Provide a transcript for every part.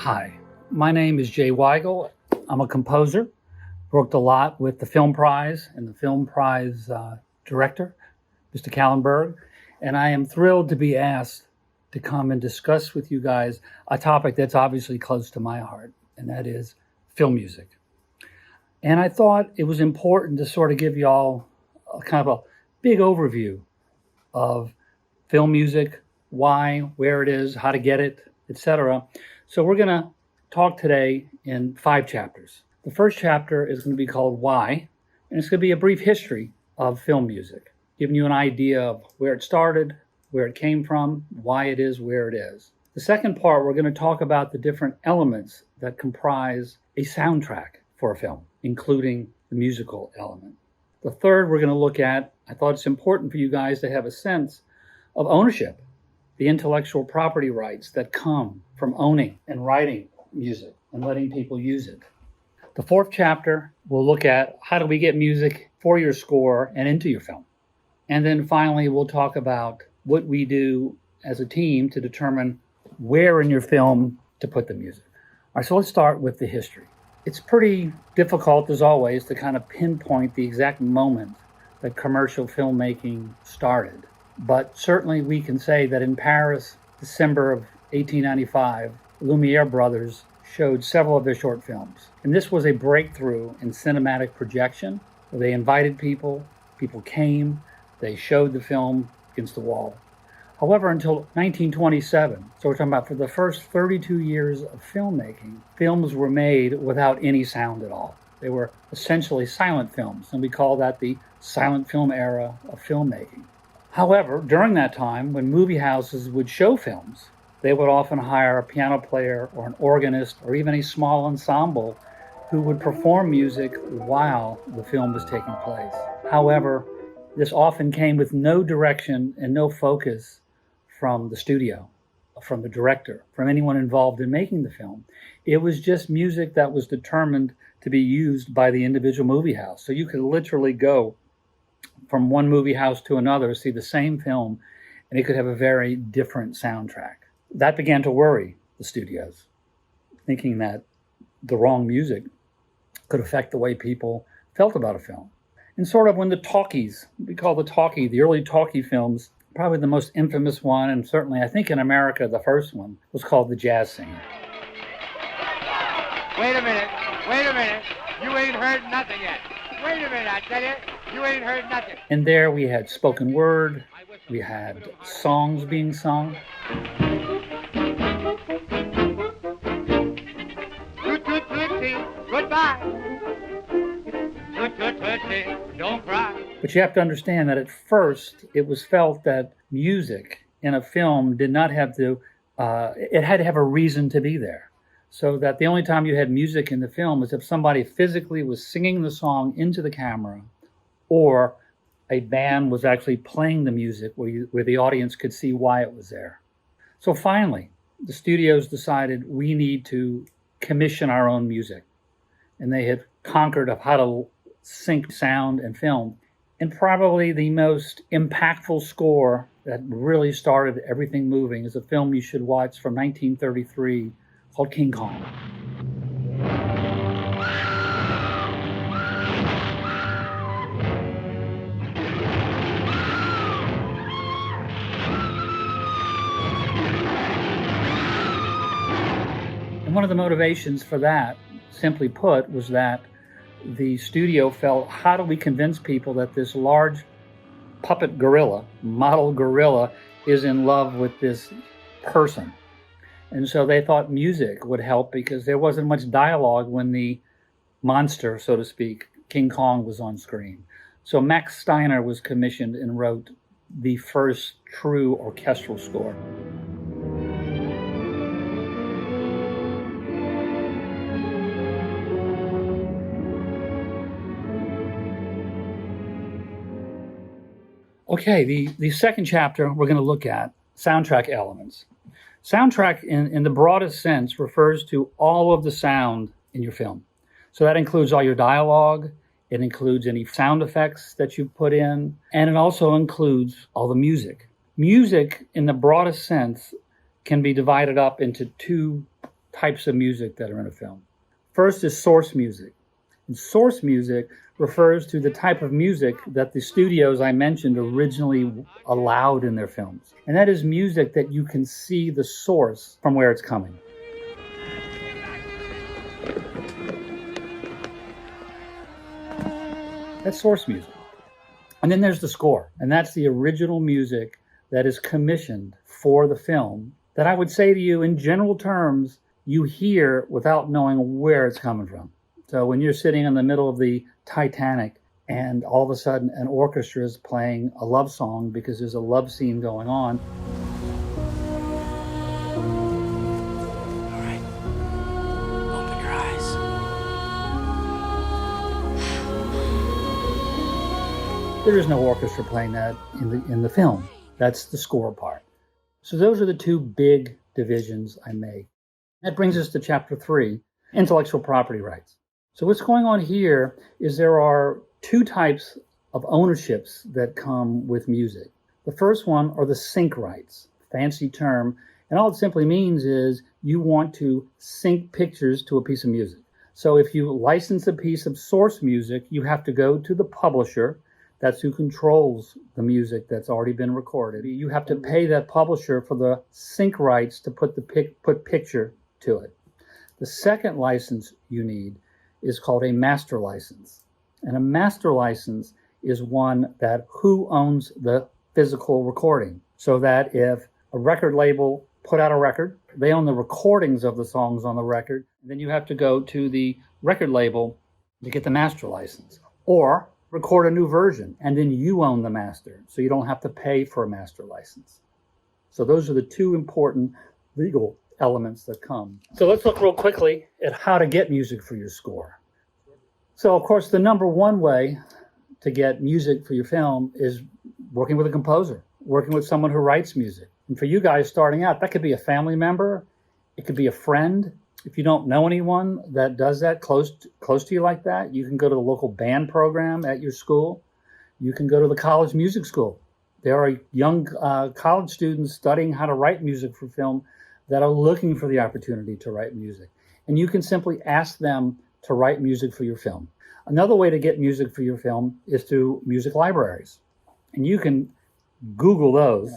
Hi, my name is Jay Weigel. I'm a composer, worked a lot with the Film Prize and the Film Prize director, Mr. Kallenberg, and I am thrilled to be asked to come and discuss with you guys a topic that's obviously close to my heart, and that is film music. And I thought it was important to sort of give you all kind of a big overview of film music, why, where it is, how to get it, etc. So we're going to talk today in 5 chapters. The first chapter is going to be called Why, and it's going to be a brief history of film music, giving you an idea of where it started, where it came from, why it is where it is. The second part, we're going to talk about the different elements that comprise a soundtrack for a film, including the musical element. The third, we're going to look at, I thought it's important for you guys to have a sense of ownership, the intellectual property rights that come from owning and writing music and letting people use it. The fourth chapter, we'll look at how do we get music for your score and into your film. And then finally, we'll talk about what we do as a team to determine where in your film to put the music. All right, so let's start with the history. It's pretty difficult, as always, to kind of pinpoint the exact moment that commercial filmmaking started. But certainly we can say that in Paris, December of 1895, Lumiere brothers showed several of their short films. And this was a breakthrough in cinematic projection, where they invited people came, they showed the film against the wall. However, until 1927, so we're talking about for the first 32 years of filmmaking, films were made without any sound at all. They were essentially silent films, and we call that the silent film era of filmmaking. However, during that time, when movie houses would show films, they would often hire a piano player or an organist or even a small ensemble who would perform music while the film was taking place. However, this often came with no direction and no focus from the studio, from the director, from anyone involved in making the film. It was just music that was determined to be used by the individual movie house. So you could literally go from one movie house to another, see the same film, and it could have a very different soundtrack. That began to worry the studios, thinking that the wrong music could affect the way people felt about a film. And sort of when the talkies, we call the early talkie films, probably the most infamous one, and certainly I think in America the first one, was called The Jazz Singer. Wait a minute, you ain't heard nothing yet. Wait a minute, I tell you, you ain't heard nothing. And there we had spoken word, we had songs being sung. Goodbye. Don't cry. But you have to understand that at first it was felt that music in a film did not have to, it had to have a reason to be there. So that the only time you had music in the film was if somebody physically was singing the song into the camera, or a band was actually playing the music where the audience could see why it was there. So finally, the studios decided we need to commission our own music. And they had conquered of how to sync sound and film. And probably the most impactful score that really started everything moving is a film you should watch from 1933 called King Kong. And one of the motivations for that, simply put, was that the studio felt, how do we convince people that this large puppet gorilla, model gorilla, is in love with this person? And so they thought music would help because there wasn't much dialogue when the monster, so to speak, King Kong, was on screen. So Max Steiner was commissioned and wrote the first true orchestral score. Okay, the second chapter, we're going to look at soundtrack elements. Soundtrack, in the broadest sense, refers to all of the sound in your film. So that includes all your dialogue, it includes any sound effects that you put in, and it also includes all the music. Music, in the broadest sense, can be divided up into two types of music that are in a film. First is source music. And source music refers to the type of music that the studios I mentioned originally allowed in their films. And that is music that you can see the source from where it's coming. That's source music. And then there's the score. And that's the original music that is commissioned for the film that I would say to you in general terms, you hear without knowing where it's coming from. So when you're sitting in the middle of the Titanic and all of a sudden an orchestra is playing a love song because there's a love scene going on. All right, open your eyes. There is no orchestra playing that in the film. That's the score part. So those are the two big divisions I make. That brings us to chapter 3, intellectual property rights. So what's going on here is there are two types of ownerships that come with music. The first one are the sync rights, fancy term, and all it simply means is you want to sync pictures to a piece of music. So if you license a piece of source music, you have to go to the publisher. That's who controls the music that's already been recorded. You have to pay that publisher for the sync rights to put picture to it. The second license you need is called a master license. And a master license is one that who owns the physical recording. So that if a record label put out a record, they own the recordings of the songs on the record. Then you have to go to the record label to get the master license. Or record a new version, and then you own the master, so you don't have to pay for a master license. So those are the two important legal elements that come. So let's look real quickly at how to get music for your score. So of course, the number one way to get music for your film is working with a composer, working with someone who writes music. And for you guys starting out, that could be a family member, it could be a friend. If you don't know anyone that does that close to you like that, you can go to the local band program at your school. You can go to the college music school. There are young college students studying how to write music for film that are looking for the opportunity to write music. And you can simply ask them to write music for your film. Another way to get music for your film is through music libraries. And you can Google those.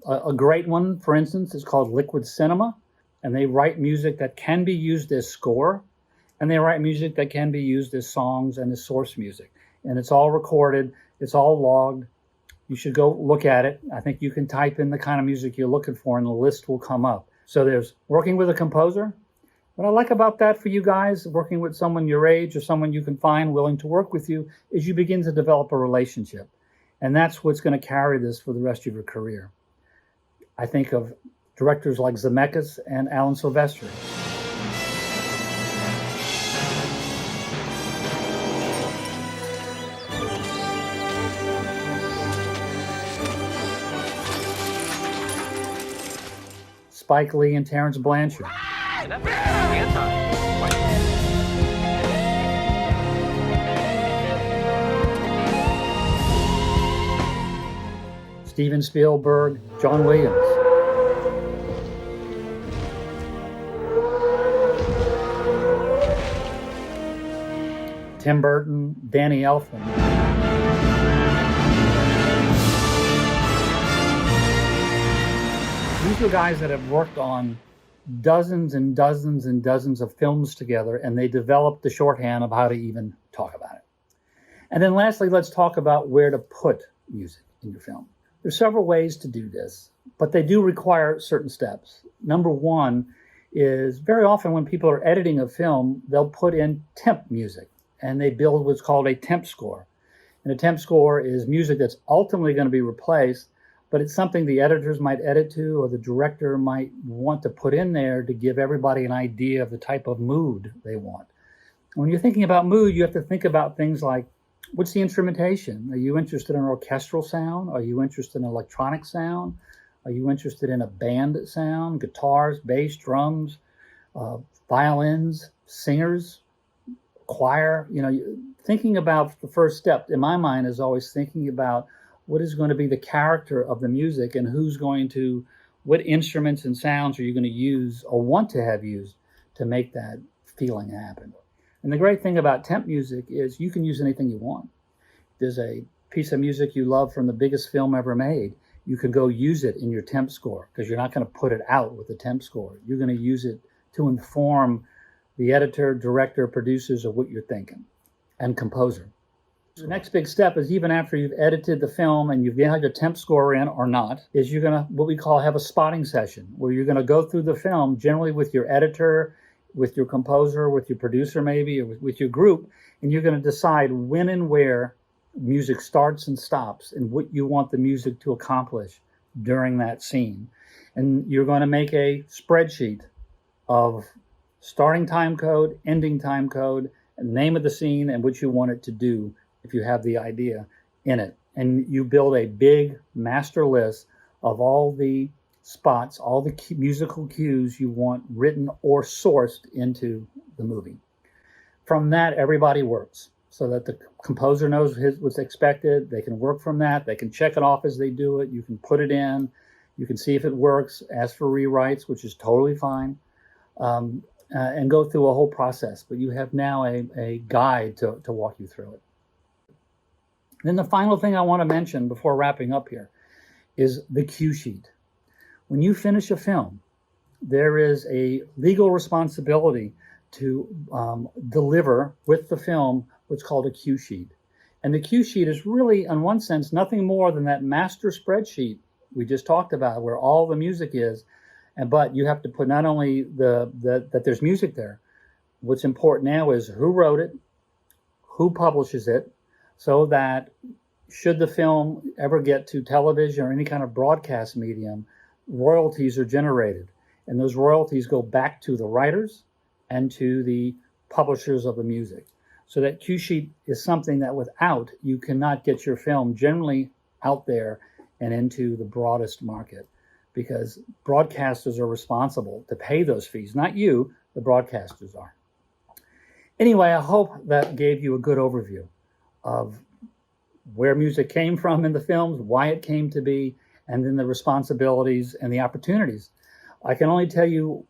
A great one, for instance, is called Liquid Cinema. And they write music that can be used as score, and they write music that can be used as songs and as source music. And it's all recorded, it's all logged. You should go look at it. I think you can type in the kind of music you're looking for and the list will come up. So there's working with a composer. What I like about that for you guys, working with someone your age or someone you can find willing to work with you, is you begin to develop a relationship. And that's what's going to carry this for the rest of your career. I think of directors like Zemeckis and Alan Silvestri. Spike Lee and Terrence Blanchard. Steven Spielberg, John Williams. Tim Burton, Danny Elfman. These are guys that have worked on dozens and dozens and dozens of films together, and they developed the shorthand of how to even talk about it. And then lastly, let's talk about where to put music in your film. There's several ways to do this, but they do require certain steps. Number one is very often when people are editing a film, they'll put in temp music. And they build what's called a temp score. And a temp score is music that's ultimately going to be replaced, but it's something the editors might edit to or the director might want to put in there to give everybody an idea of the type of mood they want. When you're thinking about mood, you have to think about things like, what's the instrumentation? Are you interested in an orchestral sound? Are you interested in electronic sound? Are you interested in a band sound, guitars, bass, drums, violins, singers? Choir, thinking about the first step in my mind is always thinking about what is going to be the character of the music and what instruments and sounds are you going to use or want to have used to make that feeling happen. And the great thing about temp music is you can use anything you want. There's a piece of music you love from the biggest film ever made. You can go use it in your temp score because you're not going to put it out with the temp score. You're going to use it to inform the editor, director, producers of what you're thinking, and composer. The next big step is, even after you've edited the film and you've had your temp score in or not, is you're going to, what we call, have a spotting session where you're going to go through the film, generally with your editor, with your composer, with your producer maybe, or with your group, and you're going to decide when and where music starts and stops and what you want the music to accomplish during that scene. And you're going to make a spreadsheet of starting time code, ending time code, and name of the scene and what you want it to do if you have the idea in it. And you build a big master list of all the spots, all the musical cues you want written or sourced into the movie. From that, everybody works so that the composer knows what's expected. They can work from that. They can check it off as they do it. You can put it in. You can see if it works, ask for rewrites, which is totally fine, and go through a whole process. But you have now a guide to walk you through it. Then the final thing I want to mention before wrapping up here is the cue sheet. When you finish a film, there is a legal responsibility to deliver with the film what's called a cue sheet. And the cue sheet is really, in one sense, nothing more than that master spreadsheet we just talked about, where all the music is. But you have to put not only that there's music there. What's important now is who wrote it, who publishes it, so that should the film ever get to television or any kind of broadcast medium, royalties are generated. And those royalties go back to the writers and to the publishers of the music. So that cue sheet is something that without, you cannot get your film generally out there and into the broadest market, because broadcasters are responsible to pay those fees, not you, the broadcasters are. Anyway, I hope that gave you a good overview of where music came from in the films, why it came to be, and then the responsibilities and the opportunities. I can only tell you,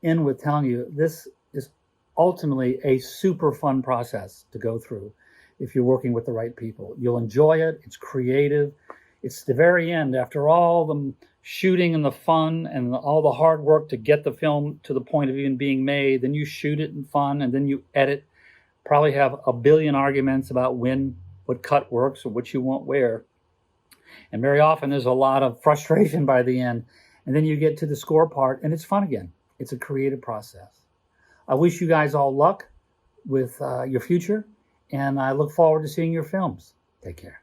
end with telling you, this is ultimately a super fun process to go through if you're working with the right people. You'll enjoy it. It's creative. It's the very end, after all the shooting and the fun and all the hard work to get the film to the point of even being made, then you shoot it in fun, and then you edit, probably have a billion arguments about what cut works or what you want where. And very often there's a lot of frustration by the end. And then you get to the score part and it's fun again. It's a creative process. I wish you guys all luck with your future, and I look forward to seeing your films. Take care.